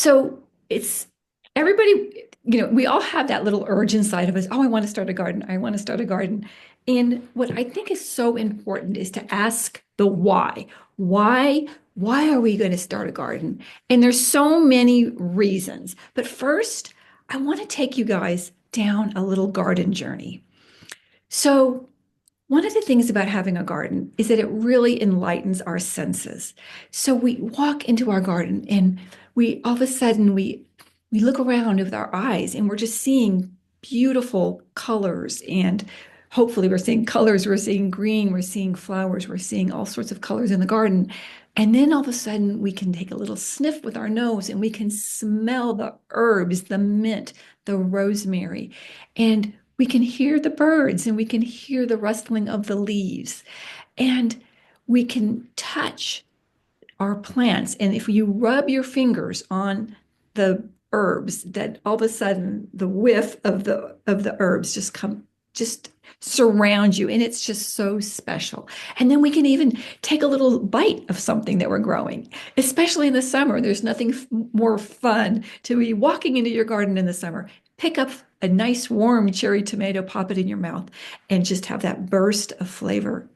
So it's everybody, we all have that little urge inside of us. Oh, I want to start a garden. I want to start a garden. And what I think is so important is to ask the why. Why, why are we going to start a garden? And there's so many reasons. But first, I want to take you guys down a little garden journey. So one of the things about having a garden is that it really enlightens our senses. So we walk into our garden and we all of a sudden we look around with our eyes and we're just seeing beautiful colors, and hopefully we're seeing colors, we're seeing green, we're seeing flowers, we're seeing all sorts of colors in the garden. And then all of a sudden we can take a little sniff with our nose and we can smell the herbs, the mint, the rosemary. And we can hear the birds and we can hear the rustling of the leaves, and we can touch our plants. And if you rub your fingers on the herbs, that all of a sudden the whiff of the herbs just surround you, and it's just so special. And then we can even take a little bite of something that we're growing, especially in the summer. There's nothing more fun to be walking into your garden in the summer. Pick up a nice warm cherry tomato, pop it in your mouth, and just have that burst of flavor.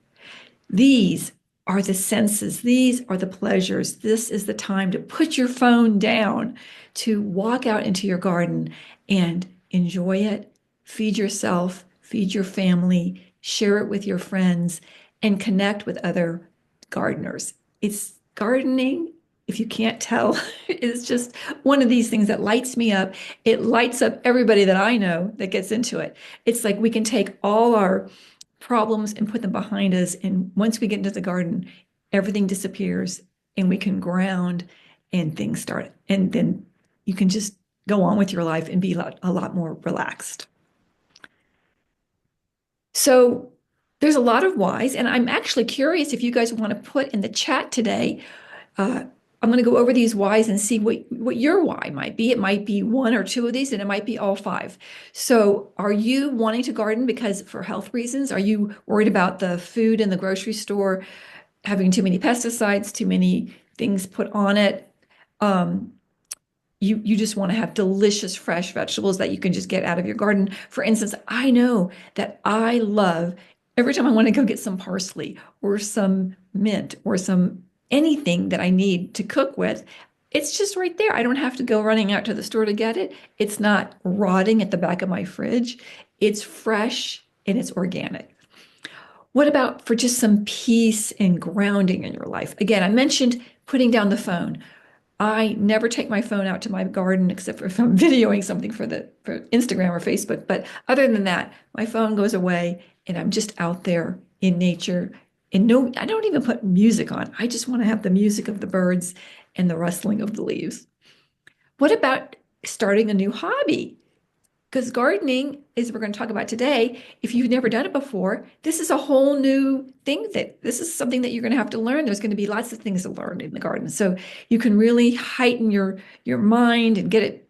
These are the senses. These are the pleasures. This is the time to put your phone down, to walk out into your garden and enjoy it, feed yourself, feed your family, share it with your friends, and connect with other gardeners. It's gardening, if you can't tell, is just one of these things that lights me up. It lights up everybody that I know that gets into it. It's like we can take all our problems and put them behind us. And once we get into the garden, everything disappears and we can ground and things start. And then you can just go on with your life and be a lot more relaxed. So there's a lot of whys. And I'm actually curious if you guys want to put in the chat today. I'm going to go over these whys and see what your why might be. It might be one or two of these, and it might be all five. So, are you wanting to garden because for health reasons? Are you worried about the food in the grocery store having too many pesticides, too many things put on it? Um, you just want to have delicious fresh vegetables that you can just get out of your garden. For instance, I know that I love every time I want to go get some parsley or some mint or some anything that I need to cook with, it's just right there. I don't have to go running out to the store to get it. It's not rotting at the back of my fridge. It's fresh and it's organic. What about for just some peace and grounding in your life? Again, I mentioned putting down the phone. I never take my phone out to my garden except for if I'm videoing something for Instagram or Facebook. But other than that, my phone goes away and I'm just out there in nature. And no, I don't even put music on. I just want to have the music of the birds and the rustling of the leaves. What about starting a new hobby? Because gardening, as we're going to talk about today, if you've never done it before, this is a whole new thing that this is something that you're going to have to learn. There's going to be lots of things to learn in the garden. So you can really heighten your mind and get it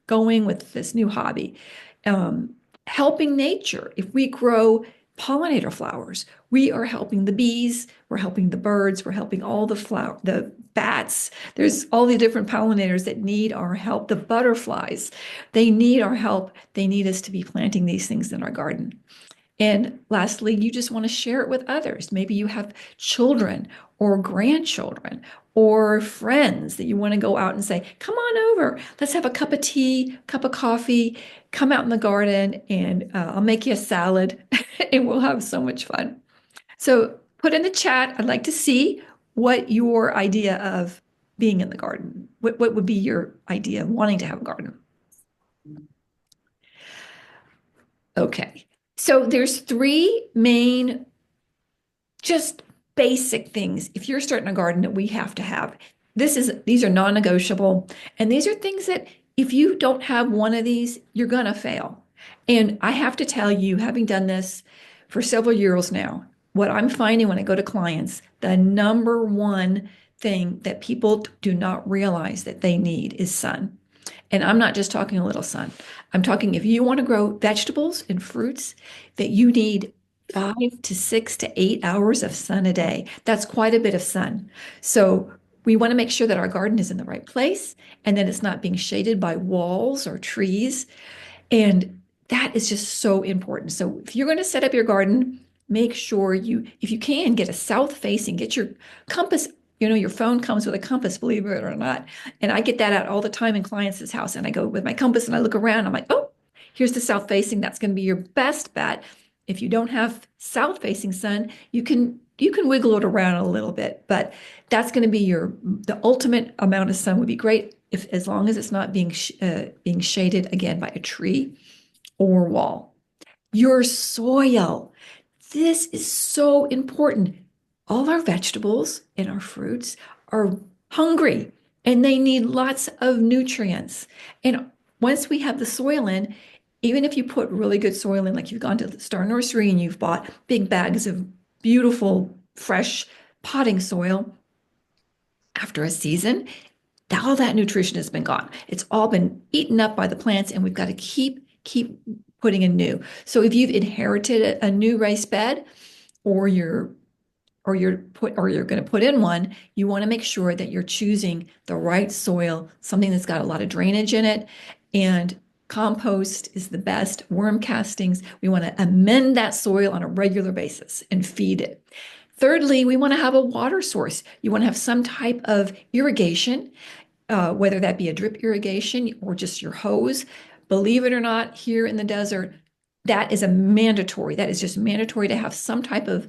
going with this new hobby. Um, Helping nature. If we grow pollinator flowers, we are helping the bees, we're helping the birds, we're helping all the bats. There's all the different pollinators that need our help. The butterflies, they need our help. They need us to be planting these things in our garden. And lastly, you just want to share it with others. Maybe you have children or grandchildren or friends that you want to go out and say, come on over, let's have a cup of tea, cup of coffee, come out in the garden and I'll make you a salad and we'll have so much fun. So put in the chat, I'd like to see what your idea of being in the garden, what would be your idea of wanting to have a garden? Okay. So there's three main, just basic things if you're starting a garden that we have to have. These are non-negotiable, and these are things that if you don't have one of these, you're gonna fail. And I have to tell you, having done this for several years now, what I'm finding when I go to clients, the number one thing that people do not realize that they need is sun. And I'm not just talking a little sun. I'm talking if you want to grow vegetables and fruits, that you need 5 to 6 to 8 hours of sun a day. That's quite a bit of sun. So We want to make sure that our garden is in the right place and that it's not being shaded by walls or trees. And that is just so important. So if you're going to set up your garden, make sure you, if you can, get a south facing, get your compass. Your phone comes with a compass, believe it or not. And I get that out all the time in clients' house. And I go with my compass and I look around. I'm like, oh, here's the south facing. That's going to be your best bet. If you don't have south facing sun, you can wiggle it around a little bit, but that's going to be the ultimate amount of sun would be great if as long as it's not being shaded again by a tree or wall. Your soil. This is so important. All our vegetables and our fruits are hungry and they need lots of nutrients. And once we have the soil in, even if you put really good soil in, like you've gone to the Star Nursery and you've bought big bags of beautiful, fresh potting soil, after a season, all that nutrition has been gone. It's all been eaten up by the plants, and we've got to keep putting in new. So if you've inherited a new raised bed, or you're going to put in one, you want to make sure that you're choosing the right soil, something that's got a lot of drainage in it, and compost is the best. Worm castings, we want to amend that soil on a regular basis and feed it. Thirdly, we want to have a water source. You want to have some type of irrigation, whether that be a drip irrigation or just your hose. Believe it or not, here in the desert, that is a mandatory. That is just mandatory to have some type of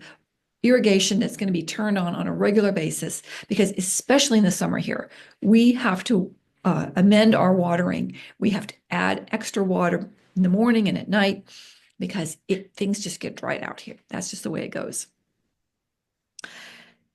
irrigation that's going to be turned on a regular basis, because especially in the summer here, we have to amend our watering. We have to add extra water in the morning and at night because things just get dried out here. That's just the way it goes.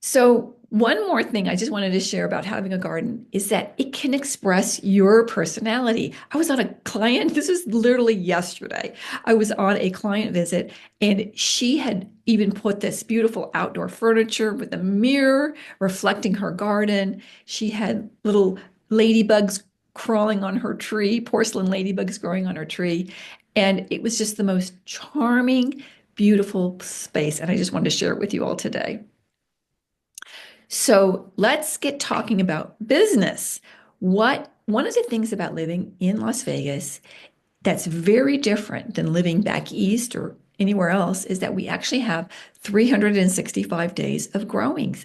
So one more thing I just wanted to share about having a garden is that it can express your personality. I was on a client, this was literally yesterday. I was on a client visit and she had even put this beautiful outdoor furniture with a mirror reflecting her garden. She had little ladybugs crawling on her tree, porcelain ladybugs growing on her tree. And it was just the most charming, beautiful space. And I just wanted to share it with you all today. So let's get talking about business. One of the things about living in Las Vegas that's very different than living back east or anywhere else is that we actually have 365 days of growing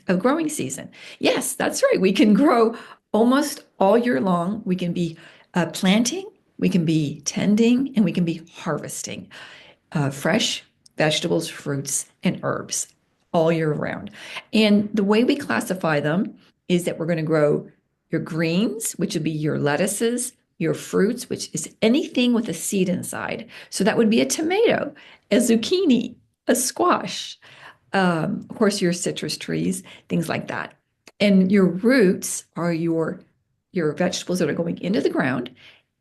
season. Yes, that's right. We can grow almost all year long. We can be planting, we can be tending, and we can be harvesting fresh vegetables, fruits, and herbs all year round. And the way we classify them is that we're going to grow your greens, which would be your lettuces, your fruits, which is anything with a seed inside. So that would be a tomato, a zucchini, a squash, of course, your citrus trees, things like that. And your roots are your vegetables that are going into the ground,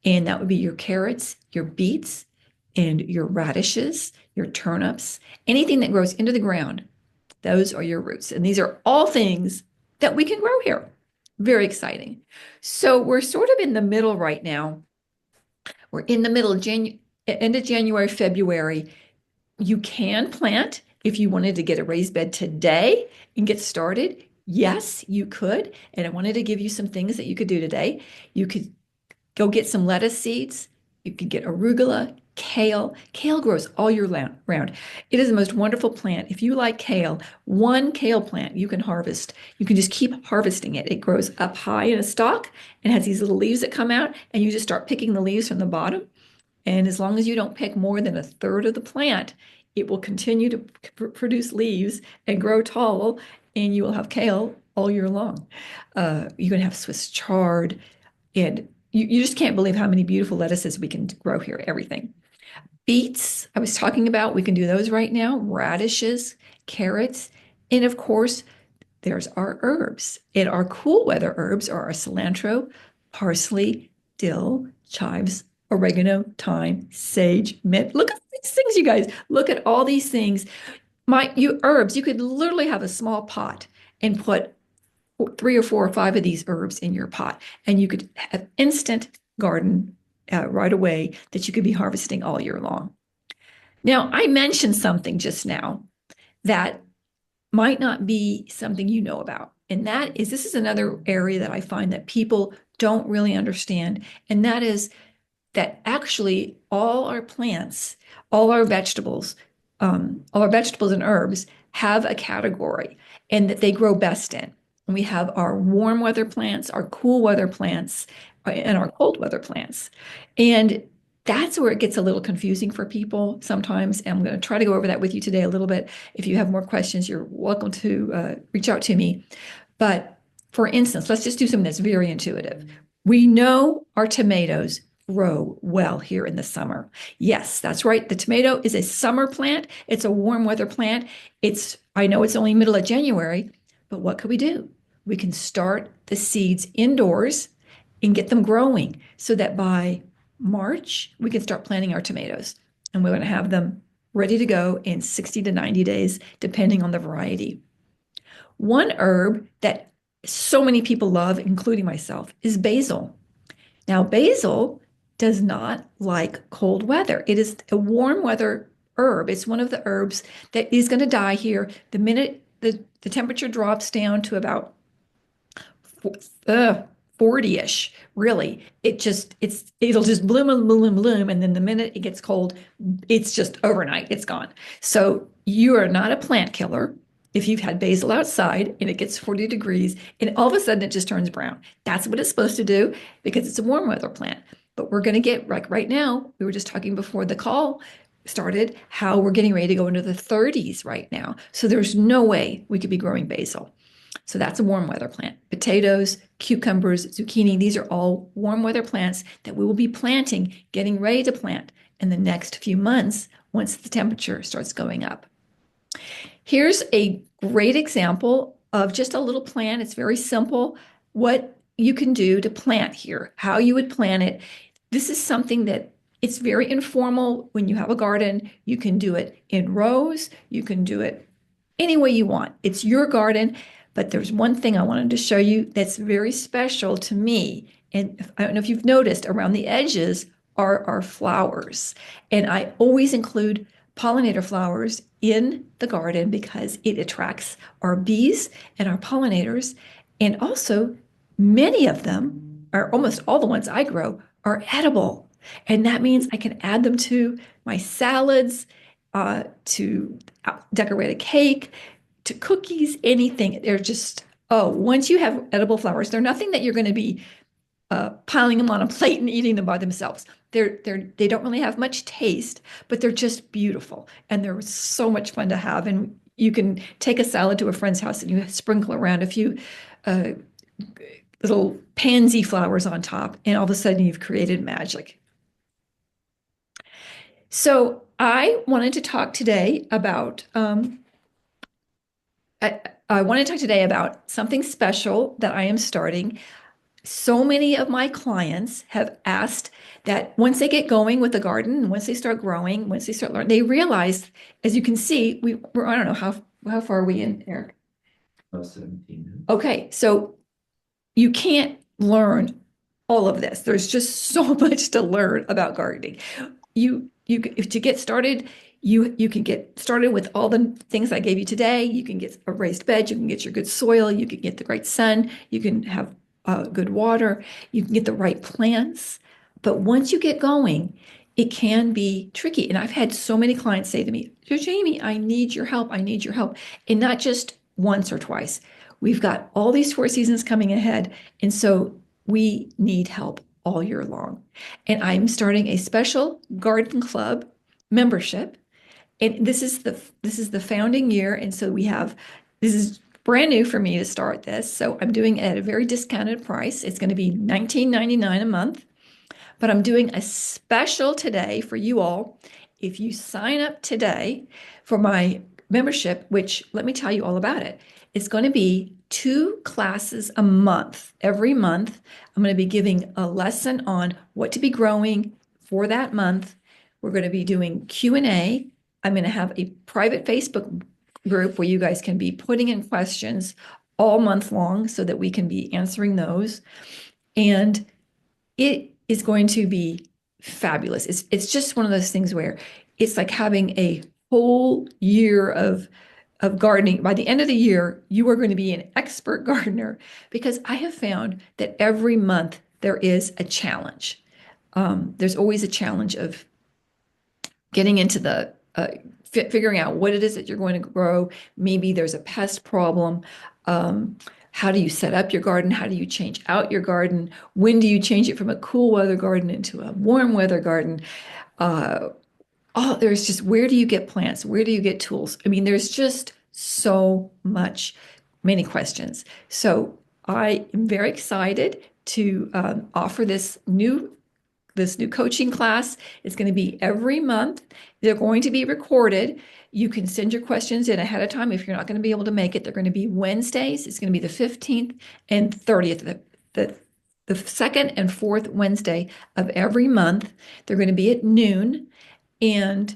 and that would be your carrots, your beets, and your radishes, your turnips, anything that grows into the ground. Those are your roots. And these are all things that we can grow here. Very exciting. So we're sort of in the middle right now. We're in the middle of end of January, February. You can plant if you wanted to get a raised bed today and get started. Yes, you could. And I wanted to give you some things that you could do today. You could go get some lettuce seeds. You could get arugula, kale. Kale grows all year round. It is the most wonderful plant. If you like kale, one kale plant you can harvest. You can just keep harvesting it. It grows up high in a stalk and has these little leaves that come out, and you just start picking the leaves from the bottom. And as long as you don't pick more than a third of the plant, it will continue to produce leaves and grow tall, and you will have kale all year long. You can have Swiss chard, and you just can't believe how many beautiful lettuces we can grow here, everything. Beets, I was talking about, we can do those right now, radishes, carrots, and of course, there's our herbs. And our cool weather herbs are our cilantro, parsley, dill, chives, oregano, thyme, sage, mint. Look at these things, you guys. Look at all these things. Herbs, you could literally have a small pot and put 3 or 4 or 5 of these herbs in your pot, and you could have instant garden right away that you could be harvesting all year long. Now, I mentioned something just now that might not be something you know about. And this is another area that I find that people don't really understand. And that is that actually all our vegetables and herbs have a category and that they grow best in. And we have our warm weather plants, our cool weather plants, and our cold weather plants. And that's where it gets a little confusing for people sometimes. And I'm going to try to go over that with you today a little bit. If you have more questions, you're welcome to reach out to me. But for instance, let's just do something that's very intuitive. We know our tomatoes grow well here in the summer. Yes, that's right. The tomato is a summer plant. It's a warm weather plant. I know it's only middle of January, but what could we do? We can start the seeds indoors and get them growing so that by March, we can start planting our tomatoes. And we're going to have them ready to go in 60 to 90 days, depending on the variety. One herb that so many people love, including myself, is basil. Now, basil does not like cold weather. It is a warm weather herb. It's one of the herbs that is going to die here the minute the temperature drops down to about 40-ish, really. It'll just bloom and bloom and bloom. And then the minute it gets cold, it's just overnight, it's gone. So you are not a plant killer if you've had basil outside and it gets 40 degrees and all of a sudden it just turns brown. That's what it's supposed to do because it's a warm weather plant. But we're going to get, like right now, we were just talking before the call started, how we're getting ready to go into the 30s right now. So there's no way we could be growing basil. So that's a warm weather plant. Potatoes, cucumbers, zucchini, these are all warm weather plants that we will be planting, getting ready to plant in the next few months once the temperature starts going up. Here's a great example of just a little plant. It's very simple. What you can do to plant here, how you would plant it. This is something that it's very informal when you have a garden. You can do it in rows. You can do it any way you want. It's your garden. But there's one thing I wanted to show you that's very special to me. And I don't know if you've noticed, around the edges are our flowers. And I always include pollinator flowers in the garden because it attracts our bees and our pollinators. And also, many of them, or almost all the ones I grow, are edible. And that means I can add them to my salads, to decorate a cake, to cookies, anything. They're just, once you have edible flowers, they're nothing that you're going to be piling them on a plate and eating them by themselves. They don't really have much taste, but they're just beautiful. And they're so much fun to have. And you can take a salad to a friend's house and you sprinkle around a few little pansy flowers on top, and all of a sudden you've created magic. So I wanted to talk today about I want to talk today about something special that I am starting. So many of my clients have asked that once they get going with the garden, once they start growing, once they start learning, they realize, as you can see, we're, I don't know, how far are we in, Eric? About 17. Okay, so you can't learn all of this. There's just so much to learn about gardening. To get started, you can get started with all the things I gave you today. You can get a raised bed, you can get your good soil, you can get the great sun, you can have good water, you can get the right plants. But once you get going, it can be tricky. And I've had so many clients say to me, Jamie, I need your help. I need your help. And not just once or twice. We've got all these 4 seasons coming ahead. And so we need help all year long. And I'm starting a special garden club membership. And this is the founding year. And so this is brand new for me to start this. So I'm doing it at a very discounted price. It's going to be $19.99 a month. But I'm doing a special today for you all. If you sign up today for my membership, which let me tell you all about it, it's going to be 2 classes a month. Every month, I'm going to be giving a lesson on what to be growing for that month. We're going to be doing Q&A. I'm going to have a private Facebook group where you guys can be putting in questions all month long so that we can be answering those. And it is going to be fabulous. It's just one of those things where it's like having a whole year of of gardening, by the end of the year, you are going to be an expert gardener because I have found that every month there is a challenge. There's always a challenge of getting into the figuring out what it is that you're going to grow. Maybe there's a pest problem. Um, how do you set up your garden? How do you change out your garden? When do you change it from a cool weather garden into a warm weather garden? Uh, oh, there's just where do you get plants? Where do you get tools? I mean, there's just so much, many questions. So I am very excited to offer this new coaching class. It's going to be every month. They're going to be recorded. You can send your questions in ahead of time if you're not going to be able to make it. They're going to be Wednesdays. It's going to be the 15th and 30th, the second and fourth Wednesday of every month. They're going to be at noon, and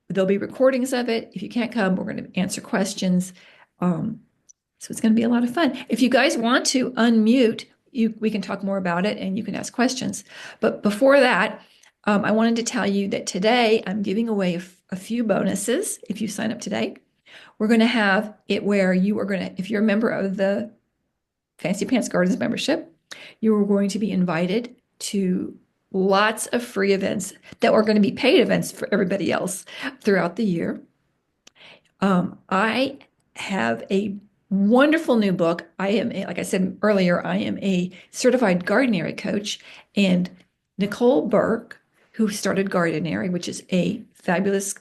there'll be recordings of it. If you can't come, we're going to answer questions. Um, so it's going to be a lot of fun. If you guys want to unmute, we can talk more about it and you can ask questions. But before that, I wanted to tell you that today I'm giving away a few bonuses if you sign up today. We're going to have it where you are going to, if you're a member of the Fancy Pants Gardens membership, you are going to be invited to lots of free events that are going to be paid events for everybody else throughout the year. I have a wonderful new book. Like I said earlier, I am a certified Gardenary coach, and Nicole Burke, who started Gardenary, which is a fabulous,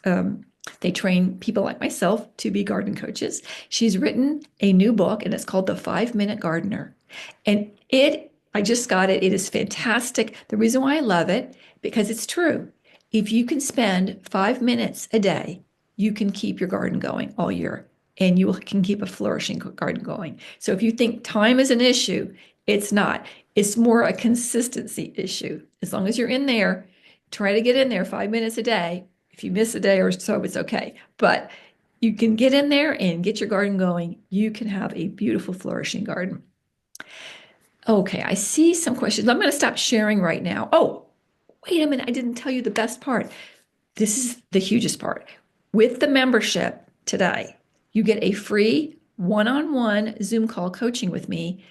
they train people like myself to be garden coaches. She's written a new book, and it's called The 5 Minute Gardener. And I just got it. It is fantastic. The reason why I love it, because it's true. If you can spend 5 minutes a day, you can keep your garden going all year and you can keep a flourishing garden going. So if you think time is an issue, it's not. It's more a consistency issue. As long as you're in there, try to get in there 5 minutes a day. If you miss a day or so, it's okay. But you can get in there and get your garden going. You can have a beautiful, flourishing garden. Okay, I see some questions. I'm going to stop sharing right now. Oh, wait a minute. I didn't tell you the best part. This is the hugest part. With the membership today, you get a free one-on-one Zoom call coaching with me,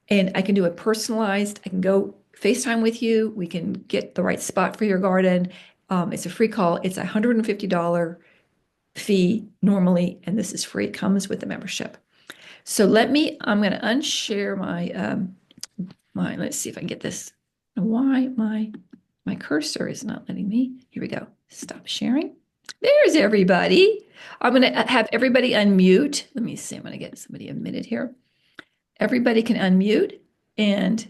and I can do it personalized. I can go FaceTime with you. We can get the right spot for your garden. It's a free call. It's a $150 fee normally, and this is free. It comes with the membership. So I'm going to unshare let's see if I can get this. Why my cursor is not letting me. Here we go. Stop sharing. There's everybody. I'm going to have everybody unmute. Let me see. I'm going to get somebody unmuted here. Everybody can unmute, and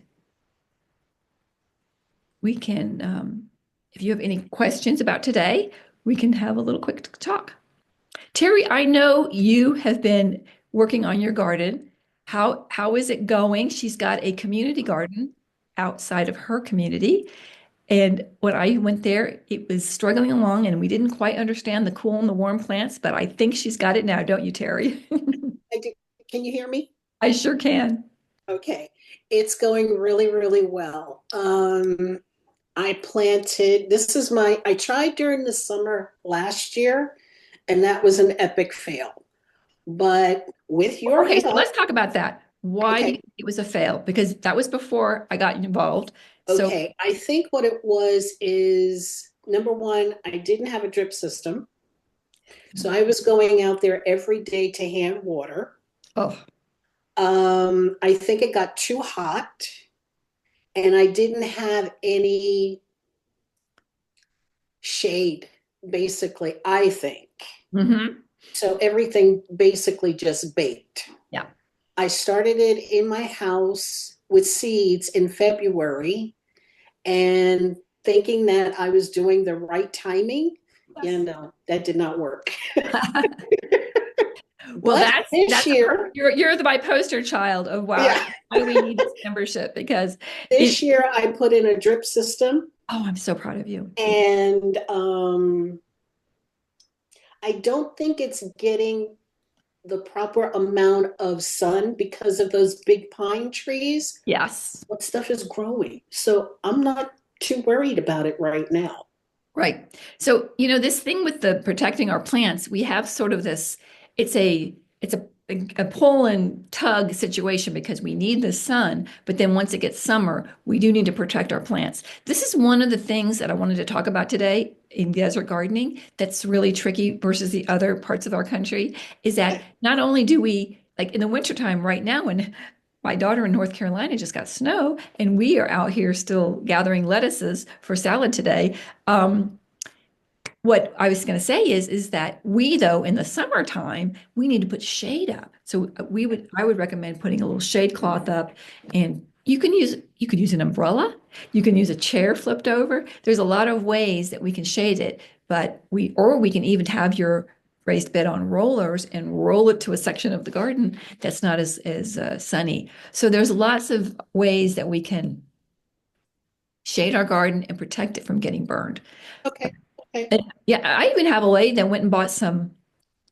we can, if you have any questions about today, we can have a little quick talk. Terry, I know you have been working on your garden. How is it going? She's got a community garden outside of her community. And when I went there, it was struggling along and we didn't quite understand the cool and the warm plants, but I think she's got it now, don't you, Terry? I do. Can you hear me? I sure can. Okay. It's going really, really well. I tried during the summer last year, and that was an epic fail. But with your Okay, so help, let's talk about that. Why do you okay, think it was a fail? Because that was before I got involved. So, okay. I think what it was is number one, I didn't have a drip system. So I was going out there every day to hand water. oh, I think it got too hot, and I didn't have any shade, basically, I think. hmm So everything basically just baked. yeah. I started it in my house with seeds in February and thinking that I was doing the right timing. Yeah, no, that did not work. Well, But this that's year, you're the my poster child of yeah, why we need this membership because this year I put in a drip system I'm so proud of you. and I don't think it's getting the proper amount of sun because of those big pine trees. Yes. What stuff is growing? So I'm not too worried about it right now. Right. So, this thing with the protecting our plants, we have sort of this it's a pull and tug situation because we need the sun, but then once it gets summer, we do need to protect our plants. This is one of the things that I wanted to talk about today in desert gardening that's really tricky versus the other parts of our country is that not only do we like in the wintertime right now when my daughter in North Carolina just got snow and we are out here still gathering lettuces for salad today. What I was going to say is that we though in the summertime we need to put shade up. So I would recommend putting a little shade cloth up, and you could use an umbrella, you can use a chair flipped over. There's a lot of ways that we can shade it, but we can even have your raised bed on rollers and roll it to a section of the garden that's not as sunny. So there's lots of ways that we can shade our garden and protect it from getting burned. Okay. Okay. And yeah, I even have a lady that went and bought some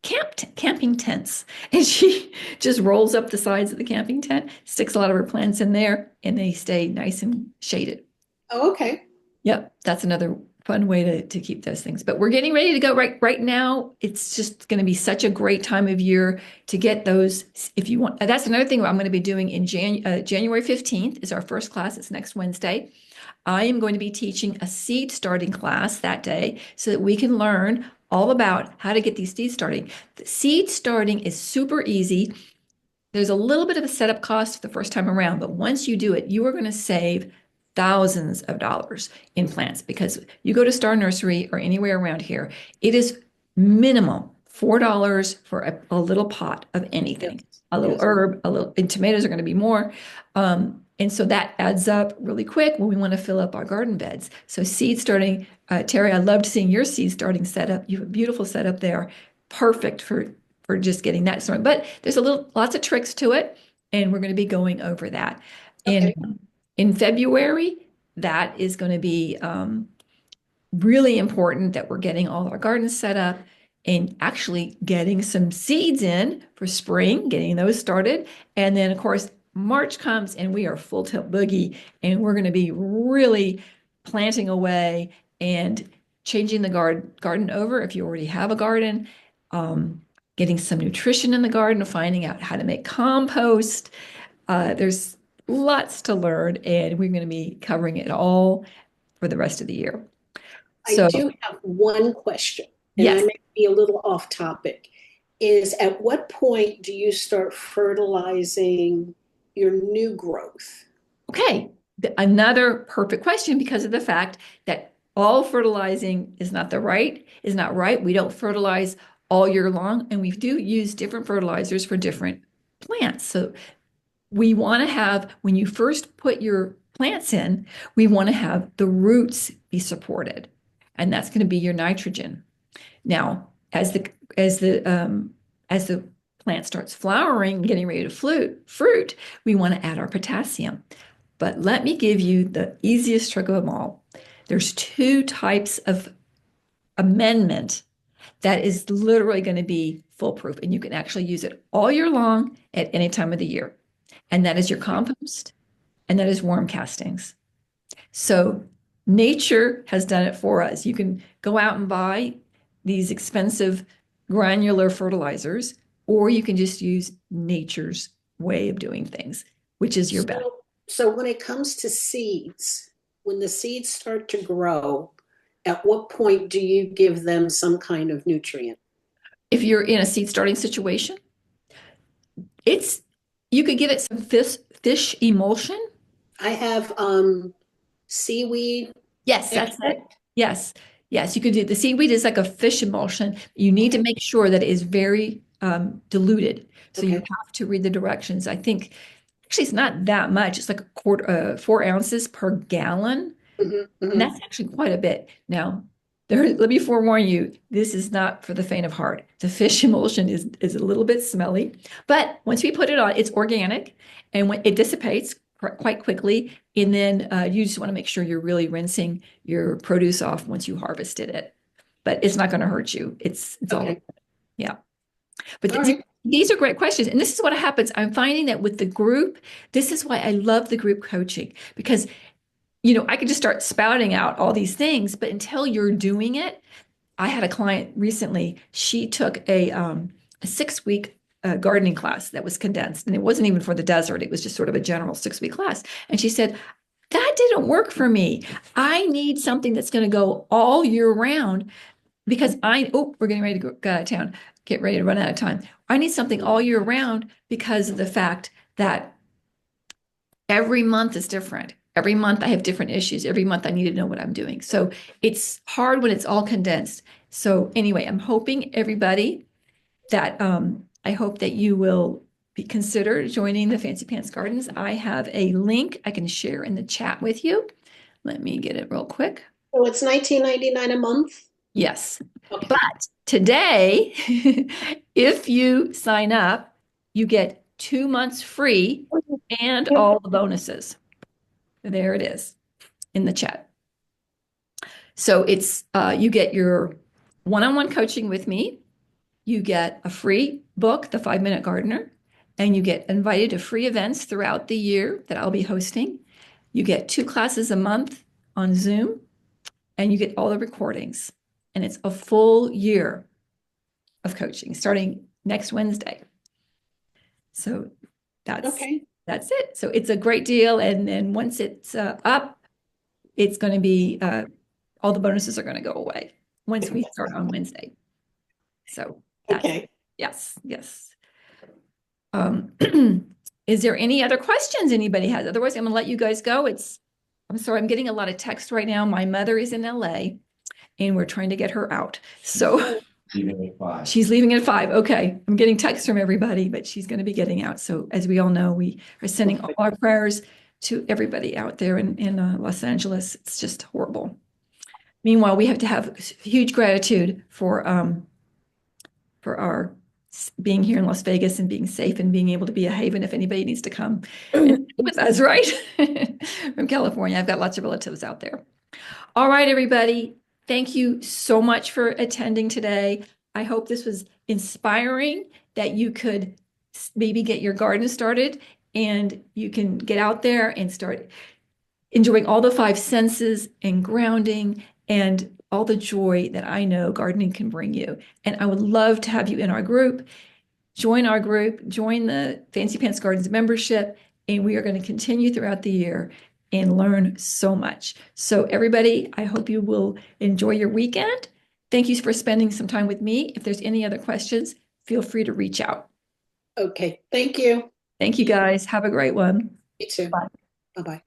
camping tents, and she just rolls up the sides of the camping tent, sticks a lot of her plants in there, and they stay nice and shaded. Oh, okay. Yep, that's another fun way to keep those things. But we're getting ready to go right now. It's just going to be such a great time of year to get those. If you want, that's another thing I'm going to be doing in January 15th is our first class. It's next Wednesday. I am going to be teaching a seed starting class that day so that we can learn all about how to get these seeds starting. The seed starting is super easy. There's a little bit of a setup cost the first time around, but once you do it, you are going to save thousands of dollars in plants because you go to Star Nursery or anywhere around here, it is minimum $4 for a little pot of anything, Yes. a little Yes. herb, and tomatoes are going to be more. And so that adds up really quick when we want to fill up our garden beds. So seed starting, Terry, I loved seeing your seed starting setup. You have a beautiful setup there, perfect for just getting that started. But there's lots of tricks to it, and we're going to be going over that. Okay. In February, that is going to be really important that we're getting all our gardens set up and actually getting some seeds in for spring, getting those started. And then, of course, March comes and we are full tilt boogie, and we're going to be really planting away and changing the garden over if you already have a garden, getting some nutrition in the garden, finding out how to make compost. There's lots to learn, and we're going to be covering it all for the rest of the year. I So, do have one question, and I yes. may be a little off topic. Is at what point do you start fertilizing your new growth? Okay. Another perfect question because of the fact that all fertilizing is not right. We don't fertilize all year long, and we do use different fertilizers for different plants. So we want to have, when you first put your plants in, we want to have the roots be supported. And that's going to be your nitrogen. Now, as the plant starts flowering and getting ready to fruit, we want to add our potassium. But let me give you the easiest trick of them all. There's two types of amendment that is literally going to be foolproof, and you can actually use it all year long at any time of the year. And that is your compost, and that is worm castings. So nature has done it for us. You can go out and buy these expensive granular fertilizers, or you can just use nature's way of doing things, which is your best. So when it comes to seeds, when the seeds start to grow, at what point do you give them some kind of nutrient? If you're in a seed starting situation, it's you could give it some fish emulsion. I have seaweed Yes, that's it. extract. Yes. Yes, you could do the seaweed is like a fish emulsion. You need to Okay. make sure that it is very diluted. So you Okay. have to read the directions. I think actually it's not that much. It's like 4 ounces per gallon. And Hmm. that's actually quite a bit. Now, let me forewarn you, this is not for the faint of heart. The fish emulsion is a little bit smelly, but once we put it on, it's organic and when it dissipates quite quickly. And then you just want to make sure you're really rinsing your produce off once you harvested it. But it's not going to hurt you. It's all, Okay. yeah. But All right. these are great questions. And this is what happens. I'm finding that with the group, this is why I love the group coaching because I could just start spouting out all these things, but until you're doing it, I had a client recently. She took a 6-week gardening class that was condensed. And it wasn't even for the desert. It was just sort of a general 6-week class. And she said, that didn't work for me. I need something that's going to go all year round because we're getting ready to go out of town, get ready to run out of time. I need something all year round because of the fact that every month is different. Every month I have different issues. Every month I need to know what I'm doing. So it's hard when it's all condensed. So anyway, I'm hoping everybody that I hope that you will be consider joining the Fancy Pants Gardens. I have a link I can share in the chat with you. Let me get it real quick. So it's 19.99 a month? Yes. Okay. But today, if you sign up, you get 2 months free and all the bonuses. There it is in the chat. So it's you get your one-on-one coaching with me. You get a free book, The 5-Minute Gardener, and you get invited to free events throughout the year that I'll be hosting. You get 2 classes a month on Zoom, and you get all the recordings. And it's a full year of coaching starting next Wednesday. So that's Okay. that's it. So it's a great deal. And then once it's up, it's going to be all the bonuses are going to go away once we start on Wednesday. So that's Okay. yes. Is there any other questions anybody has? Otherwise, I'm going to let you guys go. I'm sorry, I'm getting a lot of text right now. My mother is in LA and we're trying to get her out. So Leaving at 5. she's leaving at 5. Okay. I'm getting texts from everybody, but she's going to be getting out. So as we all know, we are sending all our prayers to everybody out there in Los Angeles. It's just horrible. Meanwhile, we have to have huge gratitude for our being here in Las Vegas and being safe and being able to be a haven if anybody needs to come with us, right? From California. I've got lots of relatives out there. All right, everybody. Thank you so much for attending today. I hope this was inspiring, that you could maybe get your garden started and you can get out there and start enjoying all the 5 senses and grounding and all the joy that I know gardening can bring you. And I would love to have you in our group. Join our group, join the Fancy Pants Gardens membership, and we are going to continue throughout the year and learn so much. So everybody, I hope you will enjoy your weekend. Thank you for spending some time with me. If there's any other questions, feel free to reach out. Okay. Thank you. Thank you guys. Have a great one. You too. Bye. Bye-bye.